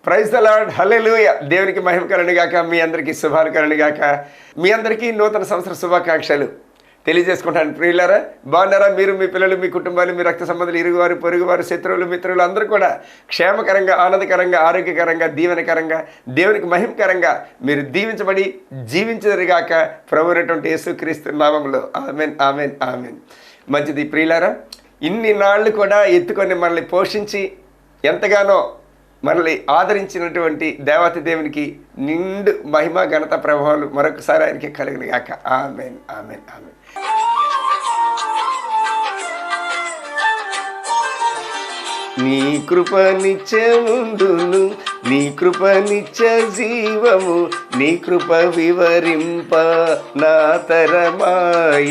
Praise the lord, హల్లెలూయా. దేవునికి మహిమ కలుగును గాక. మీ అందరికీ శుభాలు కలుగును గాక. మీ అందరికీ నూతన సంవత్సర శుభాకాంక్షలు తెలియజేసుకుంటాను. ప్రియులారా, బాగున్నారా? మీరు, మీ పిల్లలు, మీ కుటుంబాలు, మీ రక్త సంబంధాలు, ఇరుగువారు, పొరుగువారు, శత్రువులు, మిత్రులు అందరూ కూడా క్షేమకరంగా, ఆనందకరంగా, ఆరోగ్యకరంగా, దీవెనకరంగా, దేవునికి మహిమకరంగా మీరు దీవించబడి జీవించదురుగాక ప్రభువైనటువంటి యేసుక్రీస్తు నామములో. ఆమేన్, ఆమేన్, ఆమేన్. మంచిది ప్రియులారా, ఇన్ని నాళ్ళు కూడా ఎత్తుకొని మనల్ని పోషించి ఎంతగానో మనల్ని ఆదరించినటువంటి దేవాతి దేవునికి నిండు మహిమ ఘనత ప్రభావాలు మరొకసారి ఆయనకి కలుగును గాక. ఆమేన్, ఆమేన్, ఆమేన్. నీ కృప నిత్యముండును, నీ కృప నిత్య జీవము, నీ కృప వివరింప నా తరమా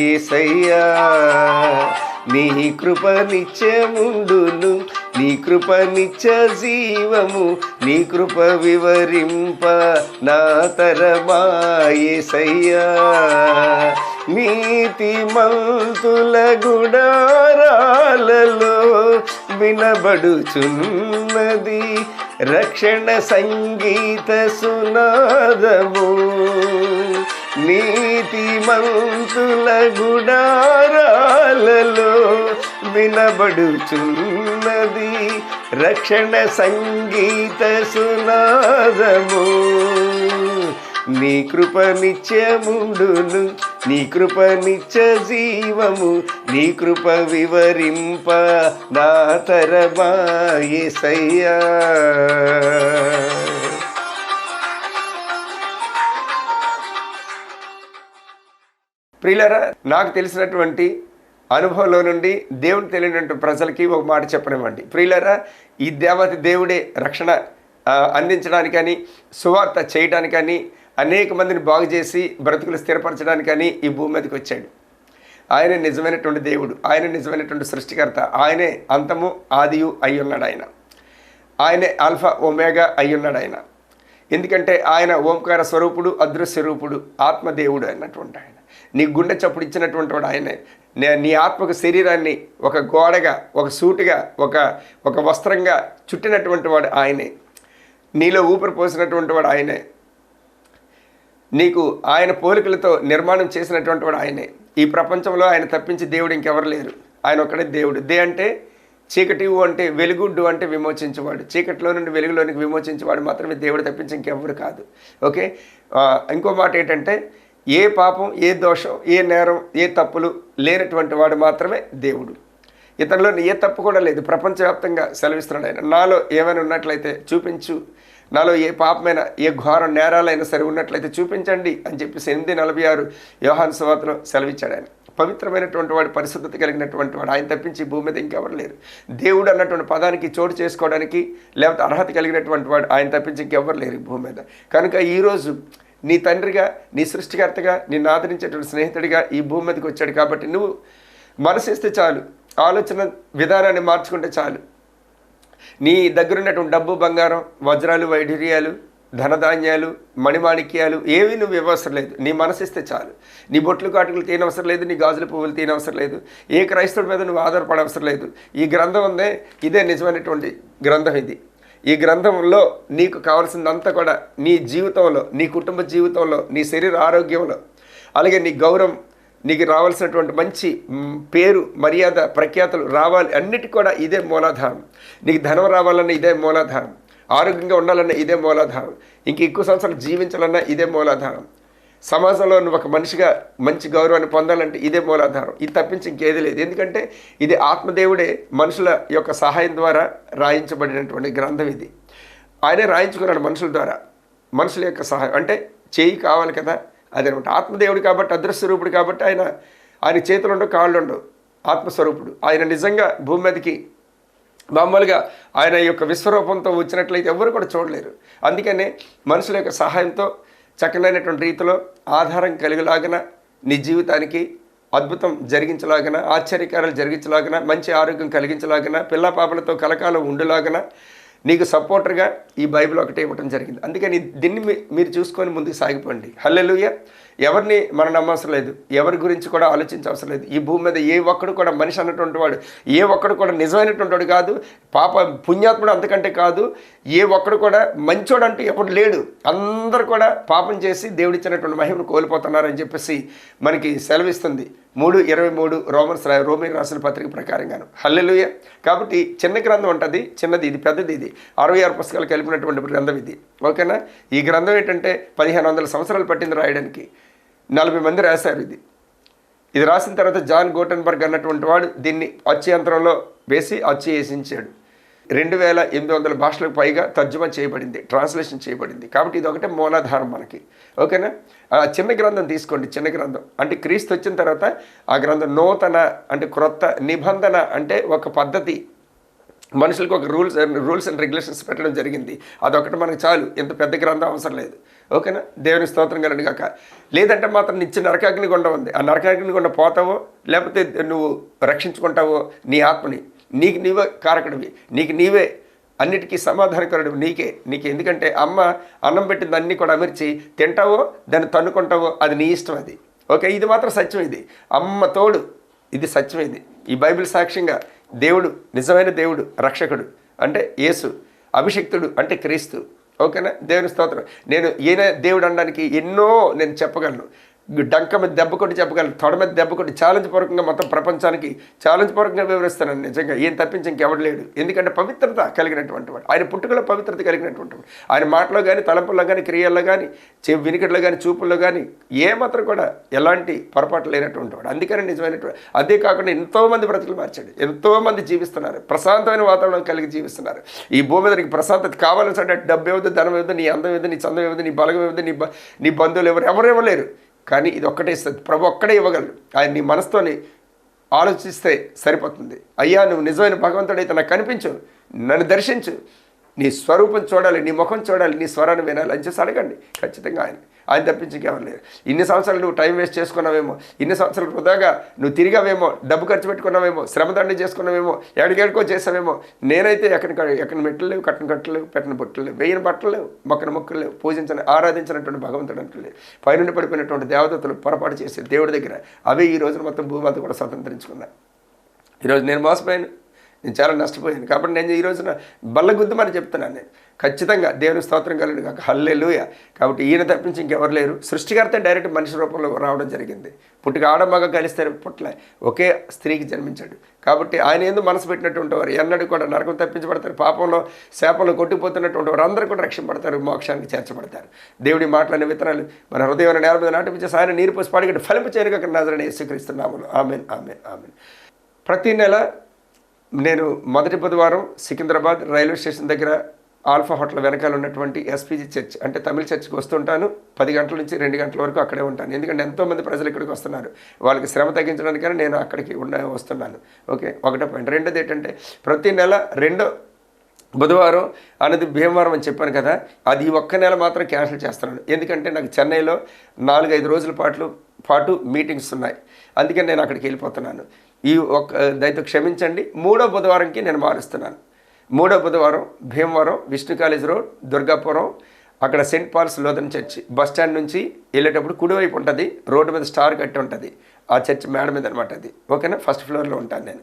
యేసయ్యా. నీ కృప నిత్యముండును, నీ కృప నిత్య జీవము, నీ కృప వివరింప నా తరమా యేసయ్యా. నీతిమంతుల గుడారాలలో వినబడుచున్నది రక్షణ సంగీత సునాదము. నీతిమంతుల గుడారాలలో వినబడుచున్నది రక్షణ సంగీత సునాదము. నీ కృప నిత్యముండును, నీ కృప నిత్య జీవము, నీ కృప వివరింప నా తరమా యేసయ్యా. ప్రియులారా, నాకు తెలిసినటువంటి అనుభవంలో నుండి దేవుడు తెలియనటువంటి ప్రజలకి ఒక మాట చెప్పనివ్వండి. ప్రియులారా, ఈ దేవత దేవుడే రక్షణ అందించడానికని, సువార్త చేయడానికని, అనేక మందిని బాగు చేసి బ్రతుకులు స్థిరపరచడానికని ఈ భూమి మీదకి వచ్చాడు. ఆయన నిజమైనటువంటి దేవుడు, ఆయన నిజమైనటువంటి సృష్టికర్త, ఆయనే అంతము ఆదియు అయి ఉన్నాడు. ఆయనే ఆల్ఫా ఒమేగా అయి ఉన్నాడు. ఎందుకంటే ఆయన ఓంకార స్వరూపుడు, అదృశ్య రూపుడు, ఆత్మదేవుడు అన్నటువంటి ఆయన. నీ గుండె చప్పుడు ఇచ్చినటువంటి వాడు ఆయనే. నీ ఆత్మకు శరీరాన్ని ఒక గోడగా, ఒక సూటుగా, ఒక వస్త్రంగా చుట్టినటువంటి వాడు ఆయనే. నీలో ఊపిరి పోసినటువంటి వాడు ఆయనే. నీకు ఆయన పోలికలతో నిర్మాణం చేసినటువంటి వాడు ఆయనే. ఈ ప్రపంచంలో ఆయన తప్పించి దేవుడు ఇంకెవరు లేరు. ఆయన ఒక్కడే దేవుడు. అంటే చీకటివు అంటే వెలుగుడ్డు అంటే విమోచించేవాడు. చీకటిలో నుండి వెలుగులోనికి విమోచించేవాడు మాత్రమే దేవుడు, తప్పించి ఇంకెవ్వరు కాదు. ఓకే. ఇంకో మాట ఏంటంటే, ఏ పాపం, ఏ దోషం, ఏ నేరం, ఏ తప్పులు లేనటువంటి వాడు మాత్రమే దేవుడు. ఇతనిలో ఏ తప్పు కూడా లేదు. ప్రపంచవ్యాప్తంగా సెలవిస్తున్నాడు ఆయన. నాలో ఏమైనా ఉన్నట్లయితే చూపించు, నాలో ఏ పాపమైనా, ఏ ఘోర నేరాలైనా సరే ఉన్నట్లయితే చూపించండి అని చెప్పేసి 8:46 యోహాను సువార్తలో సెలవిచ్చాడు ఆయన. పవిత్రమైనటువంటి వాడు, పరిశుద్ధత కలిగినటువంటి వాడు, ఆయన తప్పించి భూమి మీద ఇంకెవరు లేరు. దేవుడు అన్నటువంటి పదానికి చోటు చేసుకోవడానికి లేకపోతే అర్హత కలిగినటువంటి వాడు ఆయన తప్పించి ఇంకెవరు లేరు భూమి మీద. కనుక ఈరోజు నీ తండ్రిగా, నీ సృష్టికర్తగా, నిన్ను ఆదరించేటువంటి స్నేహితుడిగా ఈ భూమి మీదకి వచ్చాడు. కాబట్టి నువ్వు మనసిస్తే చాలు, ఆలోచన విధానాన్ని మార్చుకుంటే చాలు. నీ దగ్గర ఉన్నటువంటి డబ్బు, బంగారం, వజ్రాలు, వైఢూర్యాలు, ధనధాన్యాలు, మణిమాణిక్యాలు ఏవి నువ్వు ఇవ్వవసరం లేదు. నీ మనసిస్తే చాలు. నీ బొట్లు కాటుకలు తీయనవసరం లేదు, నీ గాజుల పువ్వులు తీయనవసరం లేదు, ఏ క్రైస్తవుడి మీద నువ్వు ఆధారపడవసరం లేదు. ఈ గ్రంథం ఉందే, ఇదే నిజమైనటువంటి గ్రంథం. ఇది ఈ గ్రంథంలో నీకు కావాల్సిందంతా కూడా నీ జీవితంలో, నీ కుటుంబ జీవితంలో, నీ శరీర ఆరోగ్యంలో, అలాగే నీ గౌరవం, నీకు రావాల్సినటువంటి మంచి పేరు, మర్యాద, ప్రఖ్యాతులు రావాలి, అన్నిటికీ కూడా ఇదే మూలాధారం. నీకు ధనం రావాలన్నా ఇదే మూలాధారం, ఆరోగ్యంగా ఉండాలన్నా ఇదే మూలాధారం, ఇంక ఎక్కువ సంవత్సరాలు జీవించాలన్నా ఇదే మూలాధారం, సమాజంలో నువ్వు ఒక మనిషిగా మంచి గౌరవాన్ని పొందాలంటే ఇదే మూలాధారం. ఇది తప్పించి ఇంకేది లేదు. ఎందుకంటే ఇది ఆత్మదేవుడే మనుషుల యొక్క సహాయం ద్వారా రాయించబడినటువంటి గ్రంథం. ఇది ఆయనే రాయించుకున్నాడు మనుషుల ద్వారా. మనుషుల యొక్క సహాయం అంటే చేయి కావాలి కదా, అదనమాట. ఆత్మదేవుడు కాబట్టి, అదృశ్యరూపుడు కాబట్టి ఆయన చేతులు ఉండవు, కాళ్ళు ఉండవు, ఆత్మస్వరూపుడు. ఆయన నిజంగా భూమి మీదకి మామూలుగా ఆయన యొక్క విశ్వరూపంతో వచ్చినట్లయితే ఎవరు కూడా చూడలేరు. అందుకనే మనుషుల యొక్క సహాయంతో చక్కనైనటువంటి రీతిలో ఆధారం కలిగేలాగన, నీ జీవితానికి అద్భుతం జరిగించలాగన, ఆశ్చర్యకారాలు జరిగించలాగన, మంచి ఆరోగ్యం కలిగించలాగన, పిల్ల పాపలతో కలకాలం ఉండేలాగన నీకు సపోర్టర్గా ఈ బైబిల్ ఒకటే ఇవ్వడం జరిగింది. అందుకని దీన్ని మీరు చూసుకొని ముందుకు సాగిపోండి. హల్లెలూయా. ఎవరిని మనం నమ్మవసరం లేదు, ఎవరి గురించి కూడా ఆలోచించవసరం లేదు. ఈ భూమి మీద ఏ ఒక్కడు కూడా మనిషి అన్నటువంటి వాడు, ఏ ఒక్కడు కూడా నిజమైనటువంటి వాడు కాదు. పాప పుణ్యాత్ముడు అంతకంటే కాదు. ఏ ఒక్కడు కూడా మంచోడు అంటూ ఎప్పుడు లేడు. అందరూ కూడా పాపం చేసి దేవుడిచ్చినటువంటి మహిమను కోల్పోతున్నారని చెప్పేసి మనకి సెలవిస్తుంది 3:23 రోమీ రాసిన పత్రిక ప్రకారంగాను. హల్లెలూయ. కాబట్టి చిన్న గ్రంథం ఉంటుంది, చిన్నది ఇది, పెద్దది ఇది. 66 పుస్తకాలు కలిపినటువంటి గ్రంథం ఇది. ఓకేనా? ఈ గ్రంథం ఏంటంటే 1500 సంవత్సరాలు పట్టింది రాయడానికి. 40 మంది రాశారు ఇది రాసిన తర్వాత జాన్ గోటెన్బర్గ్ అన్నటువంటి వాడు దీన్ని అచ్చు యంత్రంలో వేసి అచ్చు వేసించాడు. 2800 భాషలకు పైగా తర్జుమా చేయబడింది, ట్రాన్స్లేషన్ చేయబడింది. కాబట్టి ఇది ఒకటే మూలాధారం మనకి. ఓకేనా? చిన్న గ్రంథం తీసుకోండి. చిన్న గ్రంథం అంటే క్రీస్తు వచ్చిన తర్వాత ఆ గ్రంథం నూతన అంటే క్రొత్త, నిబంధన అంటే ఒక పద్ధతి, మనుషులకు ఒక రూల్స్ అండ్ రెగ్యులేషన్స్ పెట్టడం జరిగింది. అదొకటి మనకు చాలు, ఇంత పెద్ద గ్రంథం అవసరం లేదు. ఓకేనా? దేవుని స్తోత్రం కలండి కాక. లేదంటే మాత్రం నిత్య నరకాగ్ని గుండ ఉంది. ఆ నరకాగ్ని గుండ పోతావో లేకపోతే నువ్వు రక్షించుకుంటావో నీ ఆత్మని, నీకు నీవే కారకుడివి, నీకు నీవే అన్నిటికీ సమాధానకరుడు నీకు ఎందుకంటే అమ్మ అన్నం పెట్టింది అన్నీ కూడా అమర్చి తింటావో దాన్ని తన్నుకుంటావో అది నీ ఇష్టం. అది ఓకే. ఇది మాత్రం సత్యం. ఇది అమ్మ తోడు, ఇది సత్యం. ఇది ఈ బైబిల్ సాక్ష్యంగా దేవుడు నిజమైన దేవుడు, రక్షకుడు అంటే యేసు, అభిషిక్తుడు అంటే క్రీస్తు. ఓకేనా? దేవుని స్తోత్రం. నేను ఈయన దేవుడు అనడానికి ఎన్నో నేను చెప్పగలను. డంక మీద దెబ్బ కొట్టి చెప్పగలను, తొడ మీద దెబ్బ కొట్టి ఛాలెంజ్ పూర్వకంగా మొత్తం ప్రపంచానికి ఛాలెంజ్ పూర్వకంగా వివరిస్తాను. నిజంగా ఏం తప్పించి ఇంకెవడు లేడు. ఎందుకంటే పవిత్రత కలిగినటువంటి వాడు, ఆయన పుట్టుకలో పవిత్రత కలిగినటువంటి వాడు. ఆయన మాటలో కానీ, తలంపుల్లో కానీ, క్రియల్లో కానీ, వినికిడిలో కానీ, చూపుల్లో కానీ ఏమాత్రం కూడా ఎలాంటి పొరపాటు లేనటువంటి వాడు. అందుకని నిజమైనటువంటి, అదే కాకుండా ఎంతోమంది బ్రతుకులు మార్చాడు, ఎంతోమంది జీవిస్తున్నారు, ప్రశాంతమైన వాతావరణం కలిగి జీవిస్తున్నారు. ఈ భూమి మీద నీకు ప్రశాంతత కావాల్సి అంటే డబ్బు ఏవద్దు, ధనం ఏవద్దు, నీ అందం ఏవద్దు, నీ చందం ఏవద్దు, నీ బలగం ఏవద్దు, నీ బంధువులు ఎవరు ఇవ్వలేరు. కానీ ఇది ఒక్కటే ఇస్తుంది, ప్రభు ఒక్కడే ఇవ్వగలడు. ఆయన నీ మనసుతోని ఆలోచిస్తే సరిపోతుంది. అయ్యా నువ్వు నిజమైన భగవంతుడైతే నాకు కనిపించు, నన్ను దర్శించు, నీ స్వరూపం చూడాలి, నీ ముఖం చూడాలి, నీ స్వరాన్ని వినాలి అని చేసి అడగండి. ఖచ్చితంగా ఆయన తప్పించి ఇంకెవరు లేరు. ఇన్ని సంవత్సరాలు నువ్వు టైం వేస్ట్ చేసుకున్నావేమో, ఇన్ని సంవత్సరాలు వృధాగా నువ్వు తిరిగావేమో, డబ్బు ఖర్చు పెట్టుకున్నావేమో, శ్రమదండి చేసుకున్నావేమో, ఎక్కడికెక్కడికో చేసావేమో. నేనైతే ఎక్కడ మెట్లు లేవు, కట్టలు లేవు, పెట్టిన బొట్టలు లేవు, వేయిన బట్టలు లేవు, మొక్కన మొక్కలు లేవు, ఆరాధించినటువంటి భగవంతుడు అంటూ లేదు. పైనుండి పడిపోయినటువంటి దేవదత్తులు పొరపాటు చేసే దేవుడి దగ్గర అవే ఈ రోజున మొత్తం భూమి అంతా కూడా స్వతంత్రించుకున్నా. ఈరోజు నేను మోసపోయాను, నేను చాలా నష్టపోయాను. కాబట్టి నేను ఈ రోజున బల్లగుద్దమని చెప్తున్నాను. నేను ఖచ్చితంగా దేవుని స్తోత్రం కలుగును కాక. హల్లెలూయా. కాబట్టి ఈయన తప్పించి ఇంకెవరు లేరు. సృష్టికర్త డైరెక్ట్ మనిషి రూపంలో రావడం జరిగింది. పుట్టిక ఆడమగ కలిస్తే పుట్ల ఒకే స్త్రీకి జన్మించాడు. కాబట్టి ఆయన ఎందుకు మనసు పెట్టినటువంటి వారు ఎన్నడూ కూడా నరకం తప్పించబడతారు. పాపంలో శాపంలో కొట్టిపోతున్నటువంటి వారు అందరూ కూడా రక్షింపడతారు, మోక్షానికి చేర్చబడతారు. దేవుడి మాటలనే విత్తనాలు మన హృదయం నేల మీద నాటిపించే ఆయన నీరు పోసి పాడిగట్టి ఫలింపు చేయను కాక నజరేయుడైన యేసుక్రీస్తు నామములో ఆమేన్, ఆమేన్, ఆమేన్. ప్రతి నెల నేను మొదటి బుధవారం సికింద్రాబాద్ రైల్వే స్టేషన్ దగ్గర ఆల్ఫా హోటల్ వెనకాల ఉన్నటువంటి ఎస్పీజీ చర్చ్ అంటే తమిళ చర్చ్కి వస్తుంటాను. 10 గంటల నుంచి 2 గంటల వరకు అక్కడే ఉంటాను. ఎందుకంటే ఎంతోమంది ప్రజలు ఇక్కడికి వస్తున్నారు, వాళ్ళకి శ్రమ తగ్గించడానికని నేను అక్కడికి వస్తున్నాను. ఓకే, ఒకటో పాయింట్. రెండోది ఏంటంటే ప్రతి నెల 2వ బుధవారం అనేది భీమవరం అని చెప్పాను కదా, అది ఒక్క నెల మాత్రం క్యాన్సిల్ చేస్తున్నాను. ఎందుకంటే నాకు చెన్నైలో 4-5 రోజుల పాటు మీటింగ్స్ ఉన్నాయి. అందుకని నేను అక్కడికి వెళ్ళిపోతున్నాను. ఈ దయతో క్షమించండి. 3వ బుధవారంకి నేను మారుస్తున్నాను. 3వ బుధవారం భీమవరం విష్ణు కాలేజ్ రోడ్, దుర్గాపురం, అక్కడ Saint Paul's Lutheran church bus stand నుంచి వెళ్ళేటప్పుడు కుడివైపు ఉంటుంది, రోడ్డు మీద స్టార్ కట్టి ఉంటుంది. ఆ చర్చ్ మేడ మీద అనమాట అది. ఓకేనా? ఫస్ట్ ఫ్లోర్లో ఉంటాను నేను.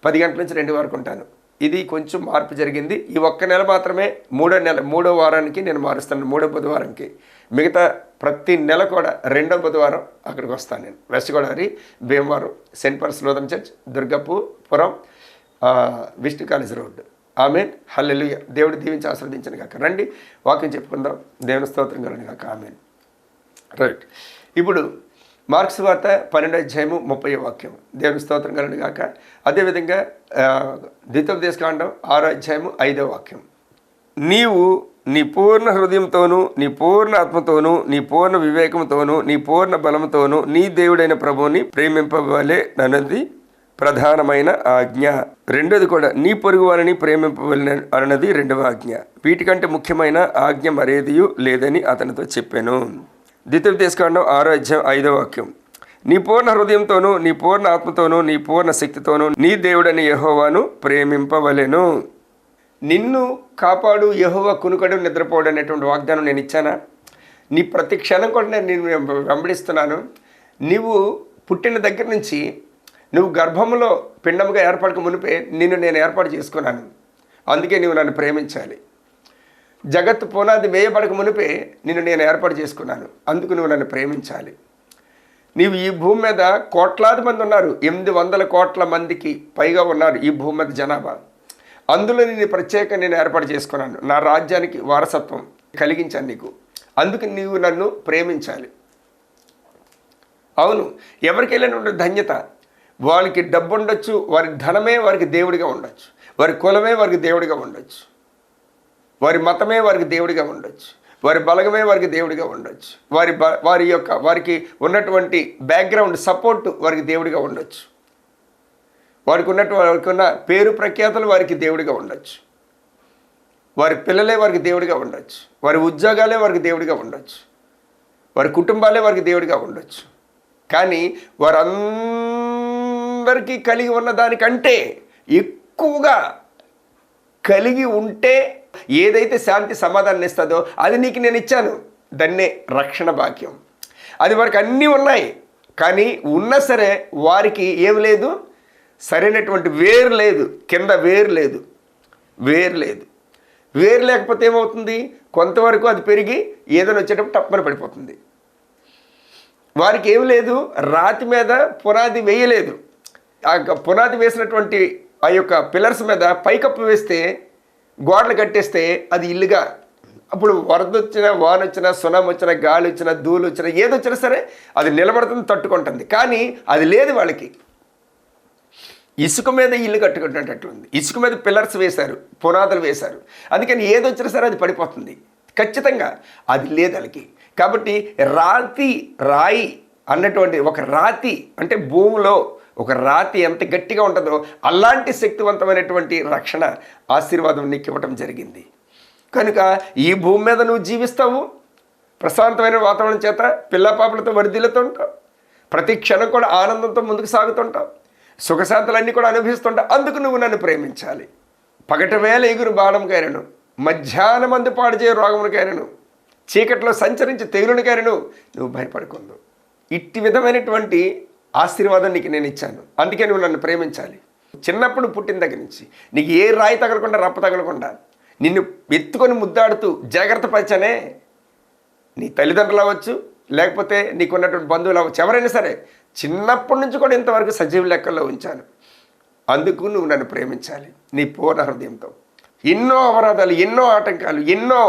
10 గంటల నుంచి 2 వరకు ఉంటాను. ఇది కొంచెం మార్పు జరిగింది. ఈ ఒక్క నెల మాత్రమే 3వ వారానికి నేను మారుస్తాను, 3వ బుధవారంకి. మిగతా ప్రతి నెల కూడా 2వ బుధవారం అక్కడికి వస్తాను నేను. West Godavari, Bhimavaram, Saint Paul's Lutheran church, Durgapuram, Vishnu college road. Amen, hallelujah. దేవుడు దీవించి ఆశీర్వదించను కాక. రండి వాక్యం చెప్పుకుందాం. దేవుని స్తోత్రం కలుగును కాక. ఆమెన్. రైట్. ఇప్పుడు మార్క్స్ వార్త 12:30 వాక్యం. దేవుని స్తోత్రం కలుగును కాక. అదేవిధంగా ద్వితోపదేశకాండం 6:5 వాక్యం. నీవు నీ పూర్ణ హృదయంతోనూ, నీ పూర్ణ ఆత్మతోనూ, నీ పూర్ణ వివేకంతోనూ, నీ పూర్ణ బలంతోనూ నీ దేవుడైన ప్రభువుని ప్రేమింపవలే అన్నది ప్రధానమైన ఆజ్ఞ. రెండోది కూడా నీ పొరుగు వారిని ప్రేమింపవలె అన్నది 2వ ఆజ్ఞ. వీటికంటే ముఖ్యమైన ఆజ్ఞ మరేదియూ లేదని అతనితో చెప్పాను. ద్వితోపదేశకాండం 6:5 వాక్యం. నీ పూర్ణ హృదయంతోనూ, నీ పూర్ణ ఆత్మతోనూ, నీ పూర్ణ శక్తితోనూ నీ దేవుడని యెహోవాను ప్రేమింపవలెను. నిన్ను కాపాడు యెహోవా కునుకడు నిద్రపోడు అనేటువంటి వాగ్దానం నేను ఇచ్చానా? నీ ప్రతి క్షణం కూడా నేను వెంబడిస్తున్నాను. నీవు పుట్టిన దగ్గర నుంచి నువ్వు గర్భంలో పిండముగా ఏర్పడక మునిపే నేను ఏర్పాటు చేసుకున్నాను. అందుకే నీవు నన్ను ప్రేమించాలి. జగత్తు పునాది వేయబడక మునిపే నిన్ను నేను ఏర్పాటు చేసుకున్నాను, అందుకు నువ్వు నన్ను ప్రేమించాలి. నీవు ఈ భూమి మీద కోట్లాది మంది ఉన్నారు, 800 కోట్ల మందికి పైగా ఉన్నారు ఈ భూమి మీద జనాభా. అందులో నేను ప్రత్యేకంగా నేను ఏర్పాటు చేసుకున్నాను, నా రాజ్యానికి వారసత్వం కలిగించాను నీకు, అందుకు నీవు నన్ను ప్రేమించాలి. అవును, ఎవరికి వెళ్ళినటువంటి ధన్యత, వాళ్ళకి డబ్బు ఉండొచ్చు, వారి ధనమే వారికి దేవుడిగా ఉండొచ్చు, వారి కులమే వారికి దేవుడిగా ఉండొచ్చు, వారి మతమే వారికి దేవుడిగా ఉండొచ్చు, వారి బలగమే వారికి దేవుడిగా ఉండొచ్చు, వారికి ఉన్నటువంటి బ్యాక్గ్రౌండ్ సపోర్ట్ వారికి దేవుడిగా ఉండొచ్చు, వారికి ఉన్న పేరు ప్రఖ్యాతలు వారికి దేవుడిగా ఉండొచ్చు, వారి పిల్లలే వారికి దేవుడిగా ఉండొచ్చు, వారి ఉద్యోగాలే వారికి దేవుడిగా ఉండొచ్చు, వారి కుటుంబాలే వారికి దేవుడిగా ఉండొచ్చు. కానీ వారందరికీ కలిగి ఉన్న దానికంటే ఎక్కువగా కలిగి ఉంటే ఏదైతే శాంతి సమాధానం ఇస్తుందో అది నీకు నేను ఇచ్చాను, దాన్నే రక్షణ భాగ్యం. అది వారికి అన్నీ ఉన్నాయి, కానీ ఉన్నా సరే వారికి ఏమి లేదు, సరైనటువంటి వేరు లేదు, కింద వేరు లేదు. వేరు లేకపోతే ఏమవుతుంది, కొంతవరకు అది పెరిగి ఏదైనా వచ్చేటప్పుడు టప్పని పడిపోతుంది. వారికి ఏమి లేదు, రాతి మీద పునాది వేయలేదు. ఆ పునాది వేసినటువంటి ఆ యొక్క పిల్లర్స్ మీద పైకప్పు వేస్తే, గోడలు కట్టేస్తే అది ఇల్లుగా, అప్పుడు వరద వచ్చినా, వాన వచ్చినా, సునామీ వచ్చినా, గాలి వచ్చినా, ధూళి వచ్చినా, ఏదొచ్చినా సరే అది నిలబడుతుంది, తట్టుకుంటుంది. కానీ అది లేదు వాళ్ళకి. ఇసుక మీద ఇల్లు కట్టుకుంటున్నట్టుంది, ఇసుక మీద పిల్లర్స్ వేశారు, పునాదులు వేశారు, అందుకని ఏదొచ్చినా సరే అది పడిపోతుంది ఖచ్చితంగా. అది లేదు వాళ్ళకి. కాబట్టి రాయి అన్నటువంటి ఒక రాతి అంటే భూమిలో ఒక రాతి ఎంత గట్టిగా ఉంటుందో అలాంటి శక్తివంతమైనటువంటి రక్షణ ఆశీర్వాదం నీకు ఇవ్వటం జరిగింది. కనుక ఈ భూమి మీద నువ్వు జీవిస్తావు, ప్రశాంతమైన వాతావరణం చేత పిల్లపాపలతో వర్ధిల్లుతూ ఉంటావు, ప్రతి క్షణం కూడా ఆనందంతో ముందుకు సాగుతుంటావు, సుఖశాంతులన్నీ కూడా అనుభవిస్తుంటావు. అందుకు నువ్వు నన్ను ప్రేమించాలి. పగటి వేళ ఎగురు బాణంకైనను, మధ్యాహ్నం మందు పాడు చేయ రోగములకైనను, చీకట్లో సంచరించి తెగులునికైనను నువ్వు భయపడకుందు. ఇట్టి విధమైనటువంటి ఆశీర్వాదం నీకు నేను ఇచ్చాను, అందుకే నువ్వు నన్ను ప్రేమించాలి. చిన్నప్పుడు పుట్టిన దగ్గర నుంచి నీకు ఏ రాయి తగలకుండా, రప్ప తగలకుండా నిన్ను ఎత్తుకొని ముద్దాడుతూ జాగ్రత్త పరిచానే. నీ తల్లిదండ్రులు అవ్వచ్చు, లేకపోతే నీకున్నటువంటి బంధువులు అవ్వచ్చు, ఎవరైనా సరే చిన్నప్పటి నుంచి కూడా ఇంతవరకు సజీవ లెక్కల్లో ఉంచాను. అందుకు నువ్వు నన్ను ప్రేమించాలి నీ పూర్ణ హృదయంతో. ఎన్నో అపరాధాలు, ఎన్నో ఆటంకాలు, ఎన్నో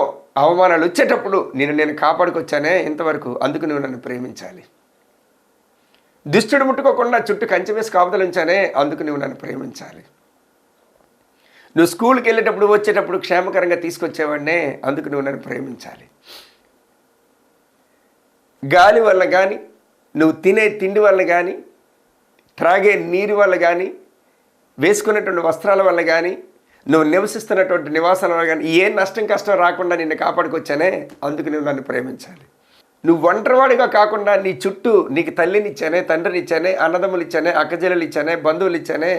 అవమానాలు వచ్చేటప్పుడు నేను కాపాడుకొచ్చానే ఇంతవరకు, అందుకు నువ్వు నన్ను ప్రేమించాలి. దుష్టుడు ముట్టుకోకుండా చుట్టూ కంచె వేసి కాపుదలు ఉంచానే, అందుకు నువ్వు నన్ను ప్రేమించాలి. నువ్వు స్కూల్కి వెళ్ళేటప్పుడు వచ్చేటప్పుడు క్షేమకరంగా తీసుకొచ్చేవాడినే, అందుకు నువ్వు నన్ను ప్రేమించాలి. గాలి వల్ల కానీ, నువ్వు తినే తిండి వల్ల కానీ, త్రాగే నీరు వల్ల కానీ, వేసుకునేటువంటి వస్త్రాల వల్ల కానీ, నువ్వు నివసిస్తున్నటువంటి నివాసాల వల్ల కానీ ఏ నష్టం కష్టం రాకుండా నిన్ను కాపాడుకొచ్చానే, అందుకు నువ్వు నన్ను ప్రేమించాలి. నువ్వు ఒంటరివాడిగా కాకుండా నీ చుట్టూ నీకు తల్లినిచ్చానే, తండ్రినిచ్చానే, అన్నదమ్ములు ఇచ్చానే, అక్కచెల్లెలు ఇచ్చానే, బంధువులు ఇచ్చానే,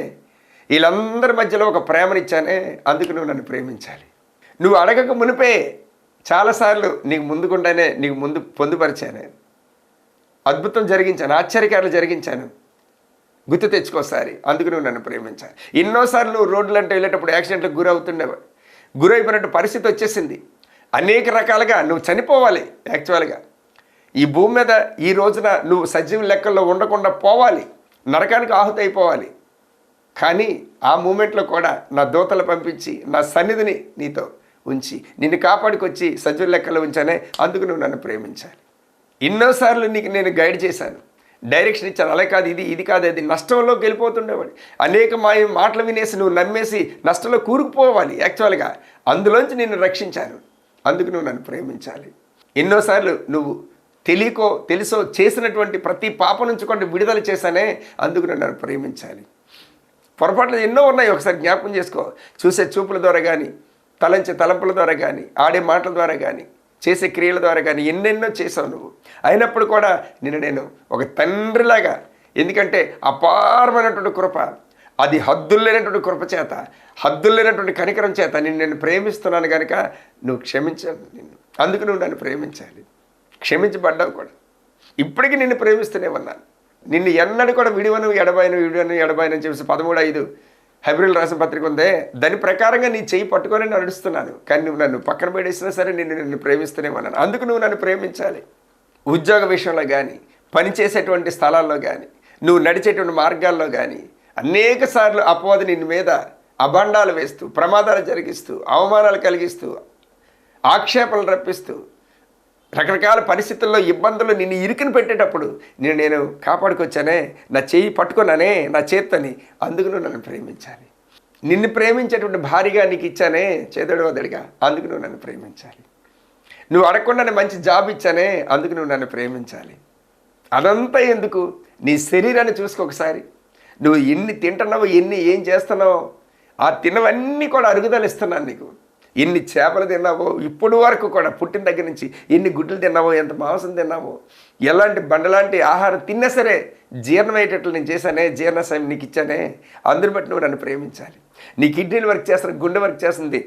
వీళ్ళందరి మధ్యలో ఒక ప్రేమనిచ్చానే, అందుకు నువ్వు నన్ను ప్రేమించాలి. నువ్వు అడగక మునిపే చాలాసార్లు నీకు ముందుకుండానే నీకు ముందు పొందుపరిచాను, అద్భుతం జరిగించాను, ఆశ్చర్యకార్యాలు జరిగించాను. గుర్తు తెచ్చుకోసారి, అందుకు నువ్వు నన్ను ప్రేమించాలి. ఎన్నోసార్లు నువ్వు రోడ్లంటే వెళ్ళేటప్పుడు యాక్సిడెంట్లకు గురవుతుండేవా, గురైపోయినట్టు పరిస్థితి వచ్చేసింది. అనేక రకాలుగా నువ్వు చనిపోవాలి. యాక్చువల్గా ఈ భూమి మీద ఈ రోజున నువ్వు సజీవ లెక్కల్లో ఉండకుండా పోవాలి, నరకానికి ఆహుతి అయిపోవాలి. కానీ ఆ మూమెంట్లో కూడా నా దూతలు పంపించి నా సన్నిధిని నీతో ఉంచి నిన్ను కాపాడుకొచ్చి సజీవ లెక్కల్లో ఉంచానే, అందుకు నువ్వు నన్ను ప్రేమించాలి. ఎన్నోసార్లు నీకు నేను గైడ్ చేశాను, డైరెక్షన్ ఇచ్చాను. అలా కాదు, ఇది కాదు, అది నష్టంలోకి వెళ్ళిపోతుండేవాడు. అనేక మాటలు వినేసి నువ్వు నమ్మేసి నష్టంలో కూరుకుపోవాలి. యాక్చువల్గా అందులోంచి నిన్ను రక్షించాను, అందుకు నువ్వు నన్ను ప్రేమించాలి. ఎన్నోసార్లు నువ్వు తెలియకో తెలుసో చేసినటువంటి ప్రతి పాపం నుంచి కూడా విడుదల చేశానే, అందుకు నన్ను ప్రేమించాలి. పొరపాట్లు ఎన్నో ఉన్నాయి, ఒకసారి జ్ఞాపకం చేసుకో. చూసే చూపుల ద్వారా కానీ, తలంచే తలంపుల ద్వారా కానీ, ఆడే మాటల ద్వారా కానీ, చేసే క్రియల ద్వారా కానీ ఎన్నెన్నో చేసావు నువ్వు. అయినప్పుడు కూడా నేను ఒక తండ్రిలాగా, ఎందుకంటే అపారమైనటువంటి కృప, అది హద్దులు లేనటువంటి కృప చేత, హద్దులు లేనటువంటి కనికరం చేత నేను ప్రేమిస్తున్నాను కనుక నువ్వు క్షమించాను నిన్ను, అందుకు నువ్వు నన్ను ప్రేమించాలి. క్షమించబడ్డావు కూడా, ఇప్పటికీ నిన్ను ప్రేమిస్తూనే ఉన్నాను. నిన్ను ఎన్నడూ కూడా విడివను ఎడబాయను అని చెప్పేసి 13:5 హెబ్రీయులకు రాసిన పత్రిక ఉందే, దాని ప్రకారంగా నీ చెయ్యి పట్టుకొని నడుస్తున్నాను, కానీ నువ్వు నన్ను పక్కన పడేసినా సరే నిన్ను ప్రేమిస్తూనే ఉన్నాను. అందుకు నువ్వు నన్ను ప్రేమించాలి. ఉద్యోగ విషయంలో కానీ, పనిచేసేటువంటి స్థలాల్లో కానీ, నువ్వు నడిచేటువంటి మార్గాల్లో కానీ అనేక సార్లు అపవాది నిన్ను మీద అభండాలు వేస్తూ, ప్రమాదాలు జరిగిస్తూ, అవమానాలు కలిగిస్తూ, ఆక్షేపణలు రప్పిస్తూ, రకరకాల పరిస్థితుల్లో ఇబ్బందులు నిన్ను ఇరుకుని పెట్టేటప్పుడు నేను కాపాడుకొచ్చానే, నా చెయ్యి పట్టుకున్నానే నా చేత్తని, అందుకు నువ్వు నన్ను ప్రేమించాలి. నిన్ను ప్రేమించేటువంటి భారీగా నీకు ఇచ్చానే చేదోడు వదడిగా, అందుకు నువ్వు నన్ను ప్రేమించాలి. నువ్వు అడగకుండానే మంచి జాబ్ ఇచ్చానే, అందుకు నువ్వు నన్ను ప్రేమించాలి. అదంతా ఎందుకు? నీ శరీరాన్ని చూసుకో ఒకసారి. నువ్వు ఎన్ని తింటున్నావో, ఏం చేస్తున్నావో, ఆ తిన్నవన్నీ కూడా అరుగుదల ఇస్తున్నాను నీకు. ఎన్ని చేపలు తిన్నావో, ఇప్పుడు వరకు కూడా పుట్టిన దగ్గర నుంచి ఎన్ని గుడ్లు తిన్నావో, ఎంత మాంసం తిన్నావో, ఎలాంటి బండలాంటి ఆహారం తిన్నా సరే జీర్ణమయ్యేటట్లు నేను చేశానే, జీర్ణశయం నీకు ఇచ్చానే, అందుని బట్టి నువ్వు నన్ను ప్రేమించాలి. నీ కిడ్నీలు వర్క్ చేస్తున్న, గుండె వర్క్ చేస్తుంది,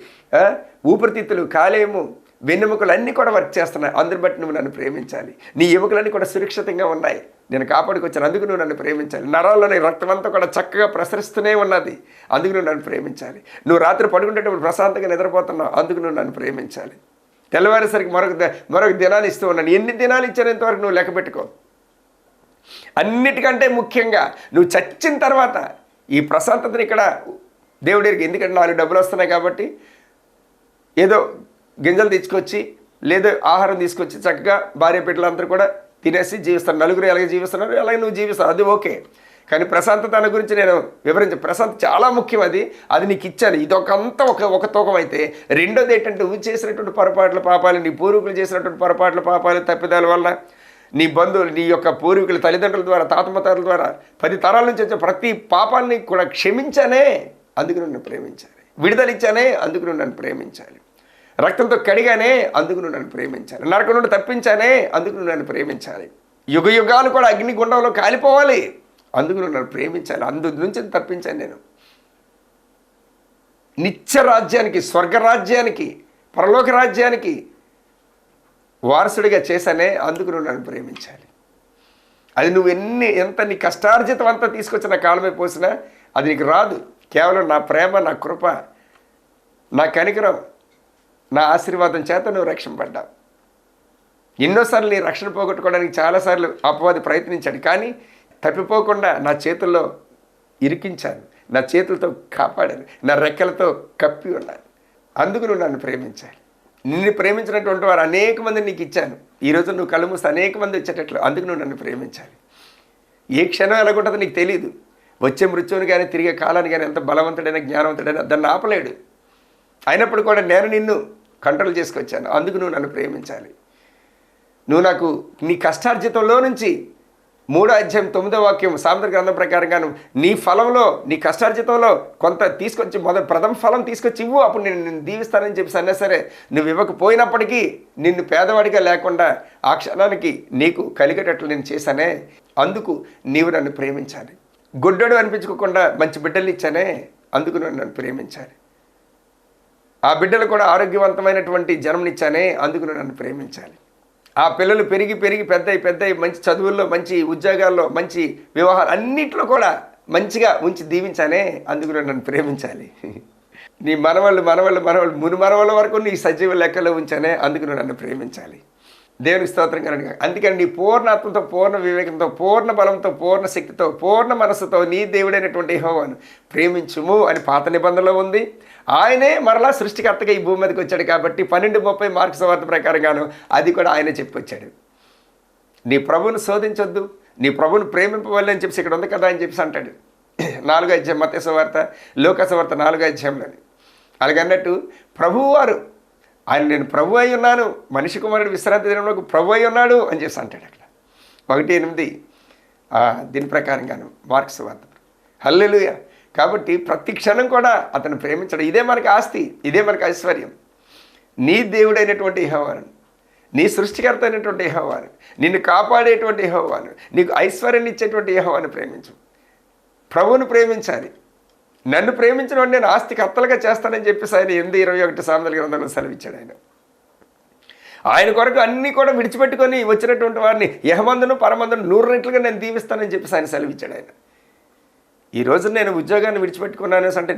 ఊపిరితిత్తులు, కాలేయము, వెన్నెముకలు అన్నీ కూడా వర్క్ చేస్తున్నాయి, అందుని బట్టి నువ్వు నన్ను ప్రేమించాలి. నీ ఎముకలన్నీ కూడా సురక్షితంగా ఉన్నాయి, నేను కాపాడుకొచ్చాను, అందుకు నువ్వు నన్ను ప్రేమించాలి. నరాల్లోని రక్తమంతా కూడా చక్కగా ప్రసరిస్తూనే ఉన్నది, అందుకు నువ్వు నన్ను ప్రేమించాలి. నువ్వు రాత్రి పడుకునేటప్పుడు ప్రశాంతంగా నిద్రపోతున్నావు, అందుకు నువ్వు నన్ను ప్రేమించాలి. తెల్లవారేసరికి మరొక దినాలు ఇస్తూ ఉన్నాను. ఎన్ని దినాలు ఇచ్చాను ఇంతవరకు నువ్వు లెక్క పెట్టుకో. అన్నిటికంటే ముఖ్యంగా నువ్వు చచ్చిన తర్వాత ఈ ప్రశాంతతని ఇక్కడ దేవుడికి, ఎందుకంటే 4 డబ్బులు వస్తున్నాయి కాబట్టి ఏదో గింజలు తీసుకొచ్చి లేదా ఆహారం తీసుకొచ్చి చక్కగా భార్య బిడ్డలందరూ కూడా తినేసి జీవిస్తారు. నలుగురు ఎలాగ జీవిస్తున్నారు అలాగే నువ్వు జీవిస్తావు, అది ఓకే. కానీ ప్రశాంతత అన్న గురించి నేను ప్రశాంతత చాలా ముఖ్యం. అది నీకు ఇచ్చాను. ఇదొకంతా ఒక తూకం అయితే, రెండోది ఏంటంటే నువ్వు చేసినటువంటి పొరపాట్ల పాపాలు, నీ పూర్వీకులు చేసినటువంటి పొరపాట్ల పాపాలు, తప్పిదాల వల్ల నీ బంధువులు, నీ యొక్క పూర్వీకుల తల్లిదండ్రుల ద్వారా, తాతమతారుల ద్వారా 10 తరాల నుంచి వచ్చే ప్రతి పాపాన్ని కూడా క్షమించానే, అందుకు నన్ను ప్రేమించాలి. విడుదల ఇచ్చానే, అందుకు నన్ను ప్రేమించాలి. రక్తంతో కడిగానే, అందుకు నువ్వు నన్ను ప్రేమించాలి. నరకం నుండి తప్పించానే, అందుకు నువ్వు నన్ను ప్రేమించాలి. యుగ యుగాలు కూడా అగ్నిగుండంలో కాలిపోవాలి, అందుకు నువ్వు నన్ను ప్రేమించాలి. అందు నుంచి తప్పించాను నేను. నిత్య రాజ్యానికి, స్వర్గరాజ్యానికి, పరలోక రాజ్యానికి వారసుడిగా చేశానే, అందుకు నువ్వు నన్ను ప్రేమించాలి. అది నువ్వు ఎంత నీ కష్టార్జితం అంతా తీసుకొచ్చి నా కాళ్ళమే పోసినా అది నీకు రాదు. కేవలం నా ప్రేమ, నా కృప, నా కనికరం, నా ఆశీర్వాదం చేత నువ్వు రక్షింపడ్డావు. ఎన్నోసార్లు నీ రక్షణ పోగొట్టుకోవడానికి చాలాసార్లు అపవాది ప్రయత్నించాడు, కానీ తప్పిపోకుండా నా చేతుల్లో ఇరికించాను, నా చేతులతో కాపాడాను, నా రెక్కలతో కప్పి ఉన్నాను. అందుకు నువ్వు నన్ను ప్రేమించాలి. నిన్ను ప్రేమించినటువంటి వారు అనేక మందిని నీకు ఇచ్చాను. ఈరోజు నువ్వు కళ్ళు మూస్తే అనేక మంది వచ్చేటట్లు, అందుకు నువ్వు నన్ను ప్రేమించాలి. ఏ క్షణం ఎలాగుంటుందో నీకు తెలియదు. వచ్చే మృత్యువుని కానీ, తిరిగే కాలాన్ని కానీ ఎంత బలవంతుడైనా, జ్ఞానవంతుడైనా దాన్ని ఆపలేడు. అయినప్పుడు కూడా నేను నిన్ను కంట్రోల్ చేసుకొచ్చాను, అందుకు నువ్వు నన్ను ప్రేమించాలి. నువ్వు నాకు నీ కష్టార్జితంలో నుంచి 3వ అధ్యాయం 9వ వాక్యం సామెతల గ్రంథం ప్రకారంగాను నీ ఫలంలో, నీ కష్టార్జితంలో కొంత తీసుకొచ్చి ప్రథమ ఫలం తీసుకొచ్చి ఇవ్వు, అప్పుడు నేను నిన్ను దీవిస్తానని చెప్పి అన్నా సరే నువ్వు ఇవ్వకపోయినప్పటికీ నిన్ను పేదవాడిగా లేకుండా ఆ క్షణానికి నీకు కలిగేటట్లు నేను చేశానే, అందుకు నీవు నన్ను ప్రేమించాలి. గుడ్డోడు అనిపించుకోకుండా మంచి బిడ్డలు ఇచ్చానే, అందుకు నన్ను ప్రేమించాలి. ఆ బిడ్డలు కూడా ఆరోగ్యవంతమైనటువంటి జన్మనిచ్చానే, అందుకు నన్ను ప్రేమించాలి. ఆ పిల్లలు పెరిగి పెద్దయి మంచి చదువుల్లో, మంచి ఉద్యోగాల్లో, మంచి వివాహాలు అన్నింటిలో కూడా మంచిగా ఉంచి దీవించానే, అందుకు నన్ను ప్రేమించాలి. నీ మనవాళ్ళు ముని మనవాళ్ళ వరకు నీ సజీవ లెక్కలో ఉంచానే, అందుకు నన్ను ప్రేమించాలి. దేవునికి స్తోత్రం కనుక. అందుకని నీ పూర్ణ ఆత్మతో, పూర్ణ వివేకంతో, పూర్ణ బలంతో, పూర్ణ శక్తితో, పూర్ణ మనస్సుతో నీ దేవుడైనటువంటి యెహోవాను ప్రేమించుము అని పాత నిబంధనలో ఉంది. ఆయనే మరలా సృష్టికర్తగా ఈ భూమి మీదకి వచ్చాడు కాబట్టి 12:30 మార్కు సువార్త ప్రకారంగాను అది కూడా ఆయనే చెప్పొచ్చాడు. నీ ప్రభువును శోధించొద్దు, నీ ప్రభువును ప్రేమింపవాలి అని చెప్పి ఇక్కడ ఉంది కదా అని చెప్పేసి అంటాడు. 4వ అధ్యాయం మత్తయి సువార్త, లూకా సువార్త 4వ అధ్యాయంలోని. అలాగన్నట్టు ప్రభువారు ఆయన, నేను ప్రభు అయి ఉన్నాను, మనిషి కుమారుడు విశ్రాంతి దినంలో ప్రభు అయి ఉన్నాడు అని చెప్పి అంటాడు అక్కడ 1:8 దీని ప్రకారంగాను మార్కు సువార్త. హల్లెలూయా. కాబట్టి ప్రతి క్షణం కూడా అతను ప్రేమించడం, ఇదే మనకి ఆస్తి, ఇదే మనకి ఐశ్వర్యం. నీ దేవుడైనటువంటి యెహోవాను, నీ సృష్టికర్త అయినటువంటి యెహోవాను, నిన్ను కాపాడేటువంటి యెహోవాను, నీకు ఐశ్వర్యాన్ని ఇచ్చేటువంటి యెహోవాను ప్రేమించు. ప్రభువును ప్రేమించాలి. నన్ను ప్రేమించిన వాడిని నేను ఆస్తికి అత్తలుగా చేస్తానని చెప్పేసి ఆయన 8:21 సామెతల గ్రంథంలో సెలవిచ్చాడు. ఆయన కొరకు అన్నీ కూడా విడిచిపెట్టుకొని వచ్చినటువంటి వారిని యహమందును పరమందును 100 రెట్లుగా నేను దీవిస్తానని చెప్పేసి ఆయన సెలవిచ్చాడు. ఆయన ఈ రోజు నేను ఉద్యోగాన్ని విడిచిపెట్టుకున్నాను అంటే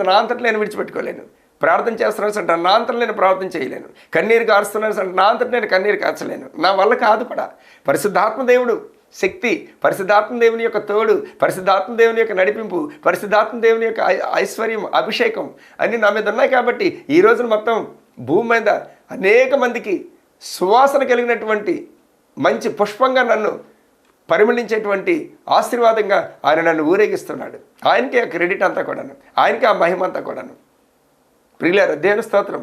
నా అంతటి నేను విడిచిపెట్టుకోలేను. ప్రార్థన చేస్తున్నాను అంటే నా అంతటి నేను ప్రార్థన చేయలేను. కన్నీరు కారుస్తున్నాను అంటే నా అంతటి నేను కన్నీరు కార్చలేను. నా వల్ల కాదు కూడా. పరిశుద్ధాత్మ దేవుడు శక్తి, పరిశుద్ధాత్మ దేవుని యొక్క తోడు, పరిశుద్ధాత్మ దేవుని యొక్క నడిపింపు, పరిశుద్ధాత్మ దేవుని యొక్క ఐశ్వర్యం, అభిషేకం అన్నీ నా మీద ఉన్నాయి. కాబట్టి ఈ రోజున మొత్తం భూమి మీద అనేక మందికి సువాసన కలిగినటువంటి మంచి పుష్పంగా నన్ను పరిమళించేటువంటి ఆశీర్వాదంగా ఆయన నన్ను ఊరేగిస్తున్నాడు. ఆయనకే ఆ క్రెడిట్ అంతా కూడాను, ఆయనకే ఆ మహిమ అంతా కూడాను. ప్రియులారా, దేవుని స్తోత్రం.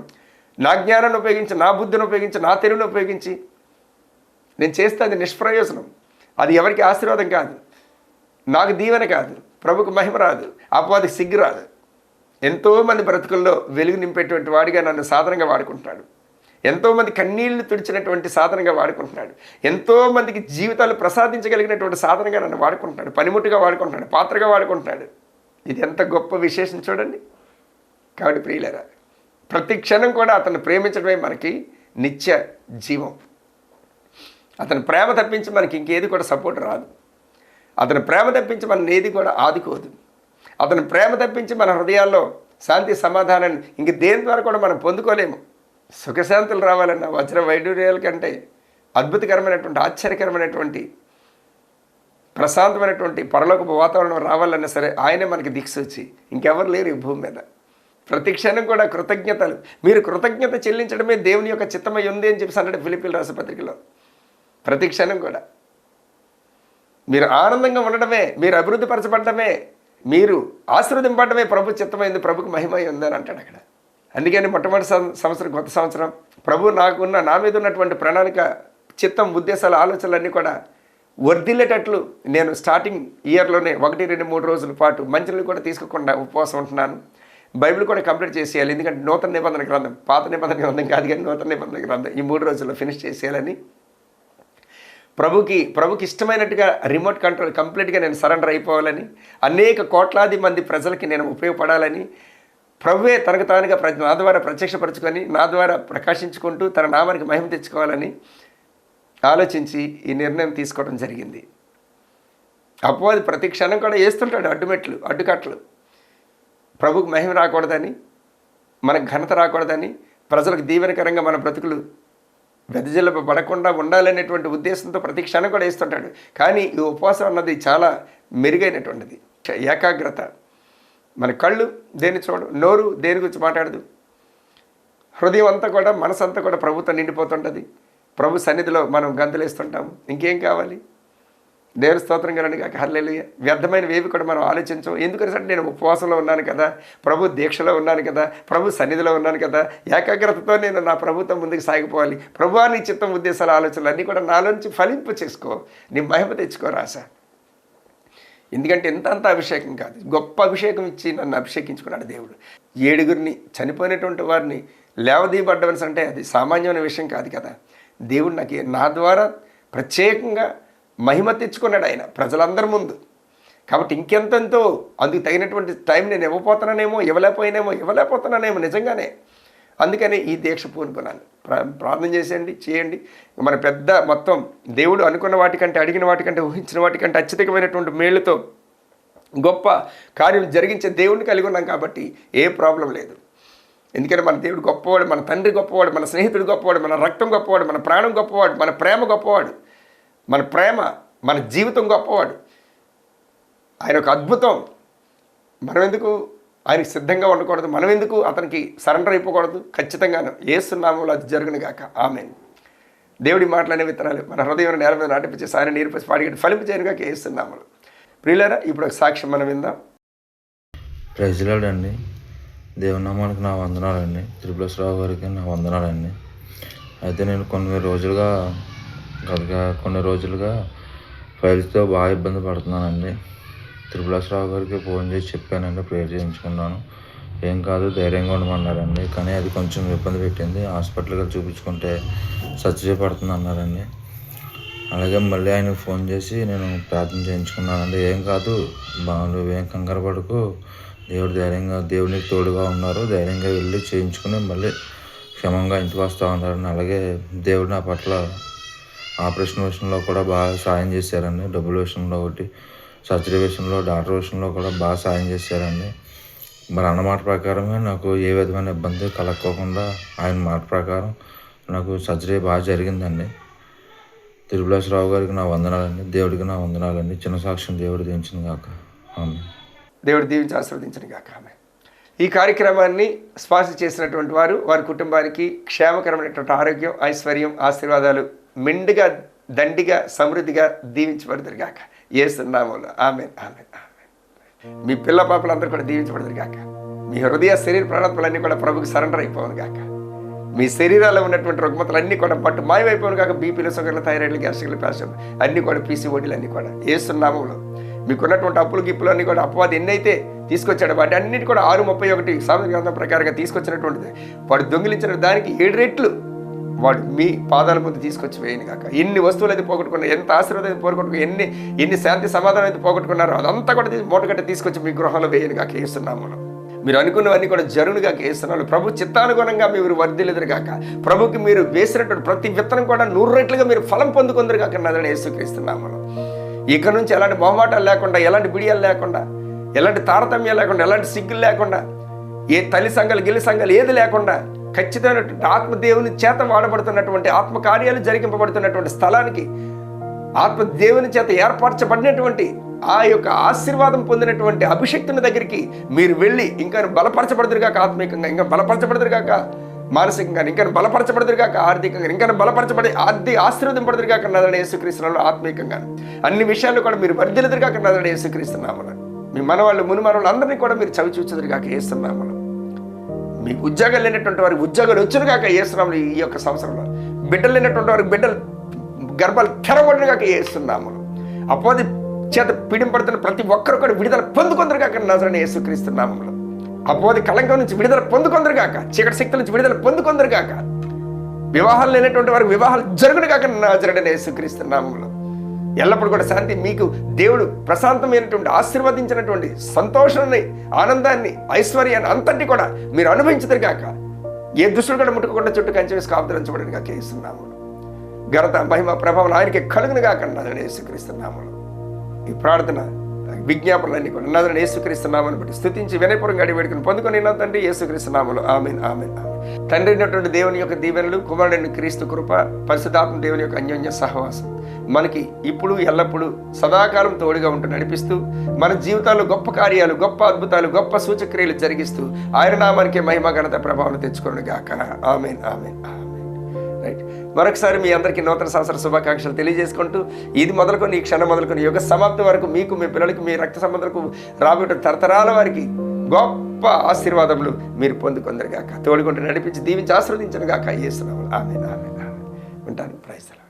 నా జ్ఞానాన్ని ఉపయోగించి, నా బుద్ధిని ఉపయోగించి, నా తెలివిని ఉపయోగించి నేను చేస్తే అది నిష్ప్రయోజనం. అది ఎవరికి ఆశీర్వాదం కాదు, నాకు దీవెన కాదు, ప్రభుకు మహిమ రాదు, అపవాదికి సిగ్గు రాదు. ఎంతోమంది బ్రతుకుల్లో వెలుగు నింపేటువంటి వాడిగా నన్ను సాధనంగా వాడుకుంటున్నాడు. ఎంతోమంది కన్నీళ్లు తుడిచినటువంటి సాధనంగా వాడుకుంటున్నాడు. ఎంతోమందికి జీవితాలు ప్రసాదించగలిగినటువంటి సాధనంగా నన్ను వాడుకుంటున్నాడు. పనిముట్టుగా వాడుకుంటున్నాడు, పాత్రగా వాడుకుంటున్నాడు. ఇది ఎంత గొప్ప విశేషం చూడండి. కాబట్టి ప్రియులారా, ప్రతి క్షణం కూడా అతన్ని ప్రేమించడమే మనకి నిత్య జీవం. అతని ప్రేమ తప్పించి మనకి ఇంకేది కూడా సపోర్ట్ రాదు. అతని ప్రేమ తప్పించి మన ఏది కూడా ఆదుకోదు. అతని ప్రేమ తప్పించి మన హృదయాల్లో శాంతి సమాధానాన్ని ఇంక దేని ద్వారా కూడా మనం పొందుకోలేము. సుఖశాంతులు రావాలన్నా వజ్ర వైడూర్యాల కంటే అద్భుతకరమైనటువంటి, ఆశ్చర్యకరమైనటువంటి, ప్రశాంతమైనటువంటి పరలోకపు వాతావరణం రావాలన్నా సరే ఆయనే మనకి దిక్సూచి. ఇంకెవరు లేరు ఈ భూమి మీద. ప్రతి క్షణం కూడా కృతజ్ఞతలు. మీరు కృతజ్ఞత చెల్లించడమే దేవుని యొక్క చిత్తమై ఉంది అని చెప్పి అన్నాడు ఫిలిప్పీయుల రాసిన పత్రికలో. ప్రతి క్షణం కూడా మీరు ఆనందంగా ఉండడమే, మీరు అభివృద్ధి పరచబడమే, మీరు ఆశీర్వదింపడమే ప్రభు చిత్తమైంది, ప్రభుకు మహిమై ఉందని అంటాడు అక్కడ. అందుకని మొట్టమొదటి సంవత్సరం, కొత్త సంవత్సరం ప్రభు నా మీద ఉన్నటువంటి ప్రణాళిక, చిత్తం, ఉద్దేశాలు, ఆలోచనలన్నీ కూడా వర్ధిల్లేటట్లు నేను స్టార్టింగ్ ఇయర్లోనే 1, 2, 3 రోజుల పాటు మంచినీళ్ళు కూడా తీసుకోకుండా ఉపవాసం ఉంటున్నాను. బైబిల్ కూడా కంప్లీట్ చేసేయాలి. ఎందుకంటే నూతన నిబంధన గ్రంథం, పాత నిబంధన గ్రంథం కాదు కానీ నూతన నిబంధన గ్రంథం ఈ 3 రోజుల్లో ఫినిష్ చేసేయాలని, ప్రభుకి ఇష్టమైనట్టుగా రిమోట్ కంట్రోల్ కంప్లీట్గా నేను సరెండర్ అయిపోవాలని, అనేక కోట్లాది మంది ప్రజలకి నేను ఉపయోగపడాలని, ప్రభువే తనకు తానుగా నా ద్వారా ప్రత్యక్షపరచుకొని నా ద్వారా ప్రకాశించుకుంటూ తన నామానికి మహిమ తెచ్చుకోవాలని ఆలోచించి ఈ నిర్ణయం తీసుకోవడం జరిగింది. అపవాది ప్రతి క్షణం కూడా వేస్తుంటాడు అడ్డుకట్లు. ప్రభుకు మహిమ రాకూడదని, మనకు ఘనత రాకూడదని, ప్రజలకు దీవెనకరంగా మన బ్రతుకులు వెదజల్లబడకుండా ఉండాలనేటువంటి ఉద్దేశంతో ప్రతి క్షణం కూడా వేస్తుంటాడు. కానీ ఈ ఉపవాసం అన్నది చాలా మెరుగైనటువంటిది. ఏకాగ్రత. మన కళ్ళు దేని చూడు, నోరు దేని గురించి మాట్లాడదు, హృదయం అంతా కూడా, మనసు అంతా కూడా ప్రభుతో నిండిపోతుంటుంది. ప్రభు సన్నిధిలో మనం గంతులేస్తుంటాము. ఇంకేం కావాలి? దేవుని స్తోత్రం కలండి కాక హల్లెలూయా. వ్యర్థమైనవి ఏవి కూడా మనం ఆలోచించం. ఎందుకంటే నేను ఉపవాసంలో ఉన్నాను కదా, ప్రభు దీక్షలో ఉన్నాను కదా, ప్రభు సన్నిధిలో ఉన్నాను కదా, ఏకాగ్రతతో నేను నా ప్రభుత్వం ముందుకు సాగిపోవాలి. ప్రభువా నీ చిత్తం, ఉద్దేశాల, ఆలోచనలు అన్నీ కూడా నాలో నుంచి ఫలింపు చేసుకో, నీ మహిమ తెచ్చుకో రాసా. ఎందుకంటే అంత అభిషేకం కాదు, గొప్ప అభిషేకం ఇచ్చి నన్ను అభిషేకించుకున్నాడు దేవుడు. 7 చనిపోయినటువంటి వారిని లేవదీయబడ్డవలసి అంటే అది సామాన్యమైన విషయం కాదు కదా. దేవుడు నా ద్వారా ప్రత్యేకంగా మహిమ తెచ్చుకున్నాడు ఆయన ప్రజలందరి ముందు. కాబట్టి ఇంకెంతంతో అందుకు తగినటువంటి టైం నేను ఇవ్వలేకపోతున్నానేమో నిజంగానే. అందుకని ఈ దీక్ష పూనుకున్నాను. ప్రార్థన చేయండి. మన పెద్ద మొత్తం దేవుడు అనుకున్న వాటికంటే, అడిగిన వాటికంటే, ఊహించిన వాటికంటే అత్యధికమైనటువంటి మేలుతో గొప్ప కార్యం జరిగించే దేవుడిని కలిగి ఉన్నాం కాబట్టి ఏ ప్రాబ్లం లేదు. ఎందుకంటే మన దేవుడు గొప్పవాడు, మన తండ్రి గొప్పవాడు, మన స్నేహితుడు గొప్పవాడు, మన రక్తం గొప్పవాడు, మన ప్రాణం గొప్పవాడు, మన ప్రేమ గొప్పవాడు, మన జీవితం గొప్పవాడు. ఆయన ఒక అద్భుతం. మనం ఎందుకు ఆయనకి సిద్ధంగా ఉండకూడదు? మనం ఎందుకు అతనికి సరెండర్ అయిపోకూడదు? ఖచ్చితంగాను యేసు నామములో అది జరుగును గాక. ఆమేన్. దేవుడి మాటలనే విత్తనాలు మన హృదయం నేల మీద నాటిపించేసి ఆయన నీరుపసి పాడిగట్టి ఫలింపు చేయను గాక యేసు నామములో. ప్రియులారా, ఇప్పుడు ఒక సాక్ష్యం మనం విందాం. ప్రైజ్ లార్డ్ అండి. దేవుని నామానికి నా వందనాలండి. త్రిపులేశ్వరరావు గారికి నా వందనాలండి. అయితే నేను కొన్ని రోజులుగా ఫైల్స్తో బాగా ఇబ్బంది పడుతున్నానండి. త్రిపులేశ్వరరావు గారికి ఫోన్ చేసి చెప్పానండి, ప్రేయర్ చేయించుకున్నాను. ఏం కాదు, ధైర్యంగా ఉండమన్నారండి. కానీ అది కొంచెం ఇబ్బంది పెట్టింది. హాస్పిటల్గా చూపించుకుంటే పడుతుంది అన్నారండి. అలాగే మళ్ళీ ఆయనకు ఫోన్ చేసి నేను ప్రార్థన చేయించుకున్నానండి. ఏం కాదు, నువ్వేం కంగారు పడకు, దేవునికి తోడుగా ఉన్నారు, ధైర్యంగా వెళ్ళి చేయించుకుని మళ్ళీ క్షేమంగా ఇంటికి వస్తూ ఉన్నారండి. అలాగే దేవుడు నా పట్ల ఆపరేషన్ విషయంలో కూడా బాగా సాయం చేశారండి. డబ్బుల విషయంలో ఒకటి సర్జరీ విషయంలో, డాక్టర్ విషయంలో కూడా బాగా సాయం చేశారండి. మరి అన్న మాట ప్రకారమే నాకు ఏ విధమైన ఇబ్బంది కలక్కోకుండా ఆయన మాట ప్రకారం నాకు సర్జరీ బాగా జరిగిందండి. త్రిపులేశ్వరరావు గారికి నా వందనాలండి, దేవుడికి నా వందనాలండి. చిన్న సాక్ష్యం దేవుడు దీవించిన గాక. ఆమె దేవుడు దీవించి ఆశీర్వదించిన గాక. ఆమె ఈ కార్యక్రమాన్ని స్పాన్సర్ చేసినటువంటి వారు, వారి కుటుంబానికి క్షేమకరమైనటువంటి ఆరోగ్యం, ఐశ్వర్యం, ఆశీర్వాదాలు మెండుగా, దండిగా, సమృద్ధిగా దీవించబడదురు గాక యేసు నామములో. ఆమేన్, ఆమేన్, ఆమేన్. మీ పిల్ల పాపలందరూ కూడా దీవించబడదురు గాక. మీ హృదయ శరీర ప్రాణాత్మలన్నీ కూడా ప్రభుకి సరెండర్ అయిపోను గాక. మీ శరీరాల్లో ఉన్నటువంటి రుగ్మతలన్నీ కూడా పట్టు మాయమైపోను కాక. బీపీలు, షుగర్లు, థైరాయిడ్లు, గ్యాస్ట్రిక్లు, ప్యాషన్ అన్నీ కూడా, పీసీఓడీలు అన్నీ కూడా యేసు నామములో. మీకున్నటువంటి అప్పులు గిప్పులు అన్నీ కూడా అపవాది ఎన్నైతే తీసుకొచ్చాడో వాటి అన్నిటి కూడా 6:31 సామెతల గ్రంథం ప్రకారంగా తీసుకొచ్చినటువంటిది. వాడు దొంగిలించిన దానికి 7 రెట్లు వాడు మీ పాదాల ముందు తీసుకొచ్చి వేయను కాక. ఎన్ని వస్తువులు అయితే పోగొట్టుకున్నారు, ఎంత ఆశీర్వాదం అయితే పోగొట్టుకున్నారు, ఎన్ని శాంతి సమాధానం అయితే పోగొట్టుకున్నారో అదంతా కూడా మూటగట్ట తీసుకొచ్చి మీ గృహంలో వేయను కాక యేసు నామములో. మీరు అనుకున్నవన్నీ కూడా జరునుగా కేస్తున్నాను. ప్రభు చిత్తానుగుణంగా మీరు వర్ధిల్లుదురుగాక. ప్రభుకి మీరు వేసినటువంటి ప్రతి విత్తనం కూడా 100 రెట్లుగా మీరు ఫలం పొందుకుందరుగాక నాదని యేసుక్రీస్తు నామములో. ఇక నుంచి ఎలాంటి మొహమాటాలు లేకుండా, ఎలాంటి బిడియాలు లేకుండా, ఎలాంటి తారతమ్యాలు లేకుండా, ఎలాంటి సిగ్గులు లేకుండా, ఏ తల్లి సంఘాలు గిల్లి సంఘాలు ఏది లేకుండా ఖచ్చితమైనటువంటి ఆత్మదేవుని చేత వాడబడుతున్నటువంటి, ఆత్మకార్యాలు జరిగింపబడుతున్నటువంటి స్థలానికి ఆత్మదేవుని చేత ఏర్పరచబడినటువంటి ఆ యొక్క ఆశీర్వాదం పొందినటువంటి అభిషక్తుని దగ్గరికి మీరు వెళ్ళి ఇంకా బలపరచబడదురుగాక. ఆత్మీయంగా ఇంకా బలపరచబడదురుగాక. మానసికంగా ఇంకా బలపరచబడదురుగాక. ఆర్థికంగా ఇంకా బలపరచబడి ఆశీర్వదింపడదురుగాక నాదని యేసుక్రీస్తునామములో. ఆత్మీయంగా అన్ని విషయాల్లో కూడా మీరు వర్ధిల్లుదురుగాక నాదని యేసుక్రీస్తునామములో. మీ మనవాళ్ళు మునిమనవాళ్ళు అందరినీ కూడా మీరు చవి చూచుదురుగాక యేసునామములో. మీకు ఉద్యోగాలు లేనటువంటి వారికి ఉద్యోగాలు వచ్చునుగాక యేసునామములో. ఈ యొక్క సంవత్సరంలో బిడ్డలు లేనటువంటి వారికి బిడ్డలు గర్భాలు తెరవడుగాక యేసునామములో. అపోది చేత పీడింపడుతున్న ప్రతి ఒక్కరు కూడా విడుదల పొందుకొందరుగాక నాజరేయుడైన యేసుక్రీస్తు నామములో. అపోది కళంకం నుంచి విడుదల పొందుకొందరుగాక. చీకటి శక్తుల నుంచి విడుదల పొందుకొందరుగాక. వివాహాలు లేనటువంటి వారికి వివాహాలు జరుగునుగాక నాజరేయుడైన యేసుక్రీస్తు నామములో. ఎల్లప్పుడూ కూడా శాంతి మీకు దేవుడు ప్రశాంతమైనటువంటి ఆశీర్వదించినటువంటి సంతోషాన్ని, ఆనందాన్ని, ఐశ్వర్యాన్ని అంతటి కూడా మీరు అనుభవించుదురుగాక. ఏ దుష్టుడు కూడా ముట్టుకోకుండా చుట్టూ కంచె వేసి కాపుదరించబడిన గాక యేసు నామములో. ఘనత, మహిమ, ప్రభావం ఆయనకి కలుగునుగాక నాజరేయుడైన యేసుక్రీస్తు నామములో. ఈ ప్రార్థన విజ్ఞాపనలన్నీ కూడా నాజరేయుడైన యేసుక్రీస్తు నామమును బట్టి స్తుతించి వినయపూర్వకంగా అడిగి వేడుకొని పొందుకొని తండ్రి యేసుక్రీస్తు నామములో. ఆమేన్, ఆమేన్, ఆమేన్. తండ్రి అయినటువంటి దేవుని యొక్క దీవెనలు, కుమారుడైన క్రీస్తు కృప, పరిశుద్ధాత్మ దేవుని యొక్క అన్యోన్య సహవాసం మనకి ఇప్పుడు ఎల్లప్పుడూ సదాకాలం తోడుగా ఉంటూ నడిపిస్తూ మన జీవితాల్లో గొప్ప కార్యాలు, గొప్ప అద్భుతాలు, గొప్ప సూచక్రియలు జరిగిస్తూ ఆయన నామానికి మహిమ, ఘనత, ప్రభావం తెచ్చుకోను గాక. ఆమేన్, ఆమేన్, ఆమేన్. రైట్. మరొకసారి మీ అందరికీ నూతన సంవత్సర శుభాకాంక్షలు తెలియజేసుకుంటూ ఇది మొదలుకొని, ఈ క్షణం మొదలుకొని యుగ సమాప్తి వరకు మీకు, మీ పిల్లలకి, మీ రక్త సంబంధులకు, రాబోయే తరతరాల వారికి గొప్ప ఆశీర్వాదములు మీరు పొందుకొందరుగాక. తోడుకుంటూ నడిపించి దీవించి ఆశీర్వదించను గాక యేసు నామములో. ఆమేన్, ఆమేన్, ఆమేన్. ఉంటాను. Praise the lord.